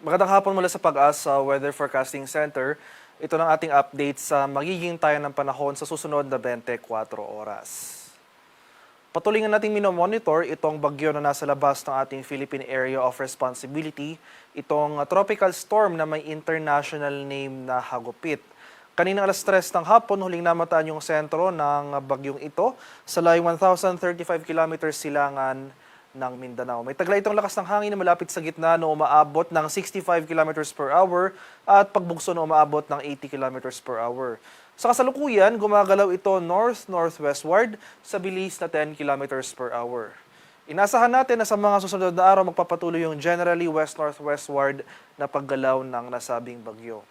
Magandang hapon mula sa Pag-asa Weather Forecasting Center. Ito ng ating update sa magiging tayo ng panahon sa susunod na 24 oras. Patuloy nga nating minomonitor itong bagyo na nasa labas ng ating Philippine Area of Responsibility, itong tropical storm na may international name na Hagupit. Kaninang alas 3 ng hapon, huling namataan yung sentro ng bagyong ito sa layong 1,035 kilometers silangan ng Mindanao. May taglay itong lakas ng hangin na malapit sa gitna na umaabot ng 65 kilometers per hour at pagbugso na umaabot ng 80 kilometers per hour. Sa kasalukuyan, gumagalaw ito north-northwestward sa bilis na 10 kilometers per hour. Inasahan natin na sa mga susunod na araw magpapatuloy yung generally west-northwestward na paggalaw ng nasabing bagyo.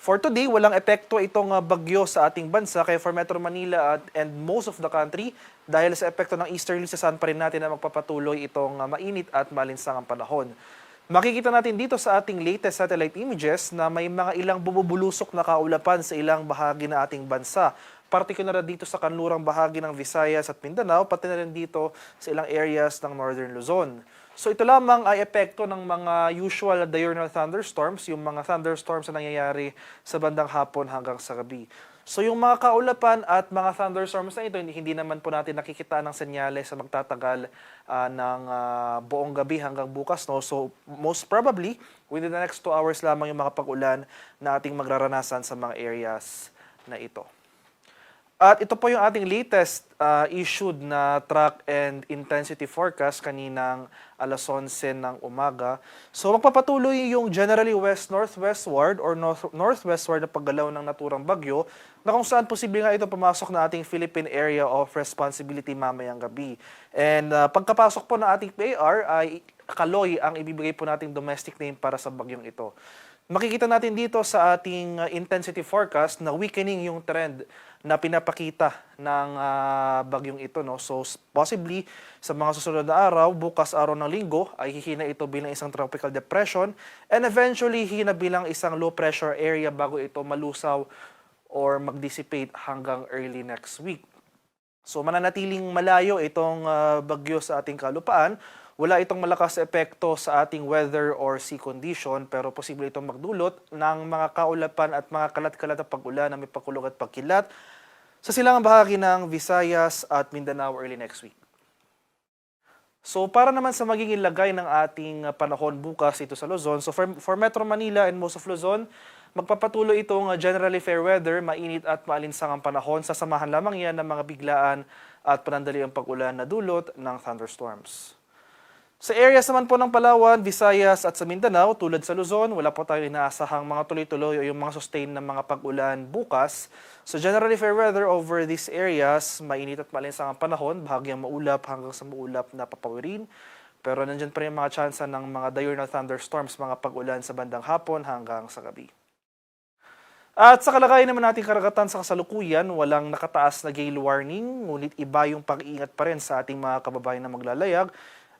For today, walang epekto itong bagyo sa ating bansa, kaya for Metro Manila and most of the country, dahil sa epekto ng easterly, sasaan pa rin natin na magpapatuloy itong mainit at malinsangang panahon. Makikita natin dito sa ating latest satellite images na may mga ilang bumubulusok na kaulapan sa ilang bahagi ng ating bansa, partikular dito sa kanlurang bahagi ng Visayas at Mindanao, pati na rin dito sa ilang areas ng Northern Luzon. So ito lamang ay epekto ng mga usual diurnal thunderstorms, yung mga thunderstorms na nangyayari sa bandang hapon hanggang sa gabi. So yung mga kaulapan at mga thunderstorms na ito, hindi naman po natin nakikita ng senyales sa magtatagal ng buong gabi hanggang bukas. No? So most probably, within the next 2 hours lamang yung mga pag-ulan na ating magraranasan sa mga areas na ito. At ito po yung ating latest issued na track and intensity forecast kaninang alas 11 ng umaga. So magpapatuloy yung generally west-northwestward or northwestward na paggalaw ng naturang bagyo na kung saan posible nga ito pumasok na ating Philippine Area of Responsibility mamayang gabi. And pagkapasok po ng ating PAR ay Kaloy ang ibibigay po nating domestic name para sa bagyong ito. Makikita natin dito sa ating intensity forecast na weakening yung trend na pinapakita ng bagyong ito. No? So possibly sa mga susunod na araw, bukas araw ng linggo, ay hihina ito bilang isang tropical depression and eventually hihina bilang isang low pressure area bago ito malusaw or mag-dissipate hanggang early next week. So mananatiling malayo itong bagyo sa ating kalupaan. Wala itong malakas epekto sa ating weather or sea condition, pero posible itong magdulot ng mga kaulapan at mga kalat-kalat na pag-ulan na may pakulog at pagkilat sa silangang bahagi ng Visayas at Mindanao early next week. So para naman sa magiging lagay ng ating panahon bukas ito sa Luzon, so for Metro Manila and most of Luzon, magpapatuloy itong generally fair weather, mainit at maalinsangang panahon, sasamahan lamang yan ng mga biglaan at panandaliang pag-ulan na dulot ng thunderstorms. Sa areas naman po ng Palawan, Visayas at sa Mindanao, tulad sa Luzon, wala po tayo inaasahang mga tuloy-tuloy o yung mga sustain na mga pag-ulan bukas. So generally fair weather over these areas, mainit at malinsangang panahon, bahagyang maulap hanggang sa maulap na papawirin. Pero nandyan pa rin mga tsansa ng mga diurnal thunderstorms, mga pag-ulan sa bandang hapon hanggang sa gabi. At sa kalagayan naman nating karagatan sa kasalukuyan, walang nakataas na gale warning, ngunit iba yung pag-iingat pa rin sa ating mga kababayan na maglalayag,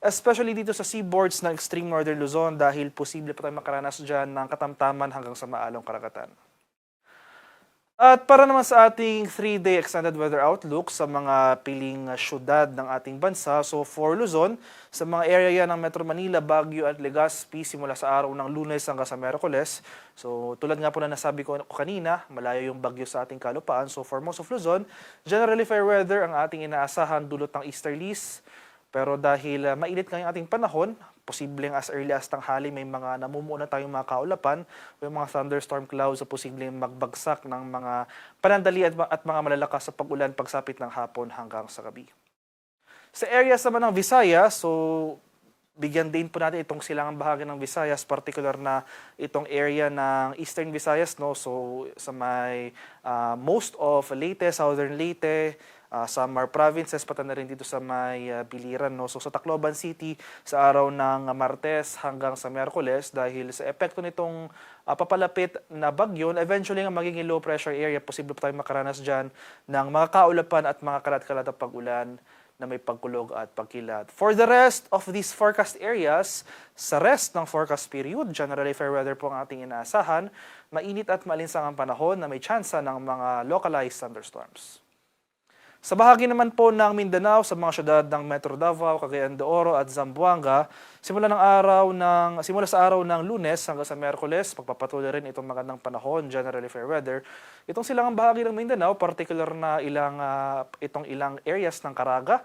especially dito sa seaboards ng extreme northern Luzon dahil posible pa tayong makaranas dyan ng katamtaman hanggang sa maalong karagatan. At para naman sa ating 3-day extended weather outlook sa mga piling syudad ng ating bansa, so for Luzon, sa mga area ng Metro Manila, Baguio at Legazpi simula sa araw ng Lunes hanggang sa Miyerkules. So tulad nga po na nasabi ko kanina, malayo yung bagyo sa ating kalupaan. So for most of Luzon, generally fair weather ang ating inaasahan dulot ng easterlies. Pero dahil mainit ngayong ating panahon, posibleng as early as tanghali may mga namumuo na tayong mga kaulapan o yung mga thunderstorm clouds na posibleng magbagsak ng mga panandali at mga malalakas sa pag-ulan pagsapit ng hapon hanggang sa gabi. Sa areas naman ng Visayas, so bigyan din po natin itong silangang bahagi ng Visayas, particular na itong area ng Eastern Visayas, no? So sa may most of Leyte, Southern Leyte, Samar provinces, pati na rin dito sa may Biliran. No? So sa Tacloban City, sa araw ng Martes hanggang sa Miyerkules, dahil sa epekto nitong papalapit na bagyo, eventually nga magiging low pressure area, posible pa tayong makaranas dyan ng mga kaulapan at mga kalat-kalat na pag-ulan na may pagkulog at pagkilat. For the rest of these forecast areas, sa rest ng forecast period, generally fair weather po ang ating inaasahan, mainit at malinsangang panahon na may tsansa ng mga localized thunderstorms. Sa bahagi naman po ng Mindanao, sa mga syudad ng Metro Davao, Cagayan de Oro at Zamboanga, simula sa araw ng Lunes hanggang sa Miyerkules, pagpapatuloy rin itong magandang panahon, generally fair weather. Itong silangang bahagi ng Mindanao, particular na itong ilang areas ng Caraga.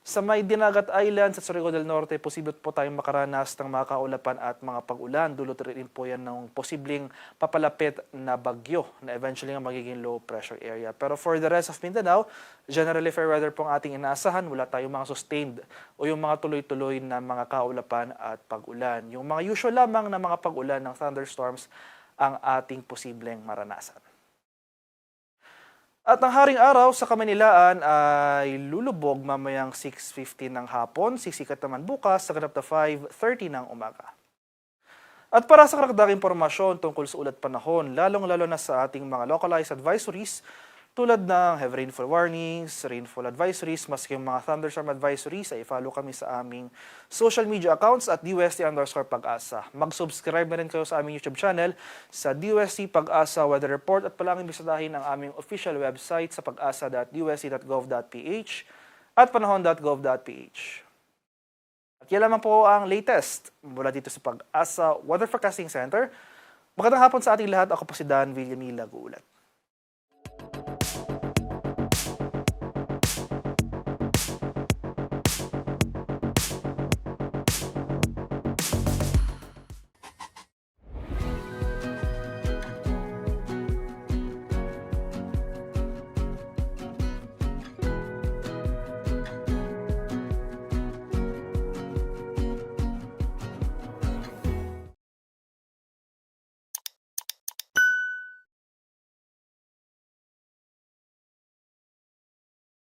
Sa may Dinagat Islands at Surigao del Norte, posible po tayong makaranas ng mga kaulapan at mga pag-ulan. Dulot rin po yan ng posibleng papalapit na bagyo na eventually nga magiging low pressure area. Pero for the rest of Mindanao, generally fair weather po ang ating inaasahan. Wala tayong mga sustained o yung mga tuloy-tuloy na mga kaulapan at pag-ulan. Yung mga usual lamang na mga pag-ulan ng thunderstorms ang ating posibleng maranasan. At ang haring araw sa Kamanilaan ay lulubog mamayang 6:50 ng hapon, sisikat naman bukas sa ganap na 5:30 ng umaga. At para sa karagdagang impormasyon tungkol sa ulat panahon, lalong-lalo na sa ating mga localized advisories, tulad ng heavy rainfall warnings, rainfall advisories, maski yung mga thunderstorm advisories, ay follow kami sa aming social media accounts at DUST_Pag-asa. Mag-subscribe na rin kayo sa aming YouTube channel sa DUST Pag-asa Weather Report at palangin bisitahin ang aming official website sa pag-asa.dust.gov.ph at panahon.gov.ph. At yan lamang po ang latest mula dito sa Pag-asa Weather Forecasting Center. Magandang hapon sa ating lahat. Ako po si Dan Villamil Lagulat.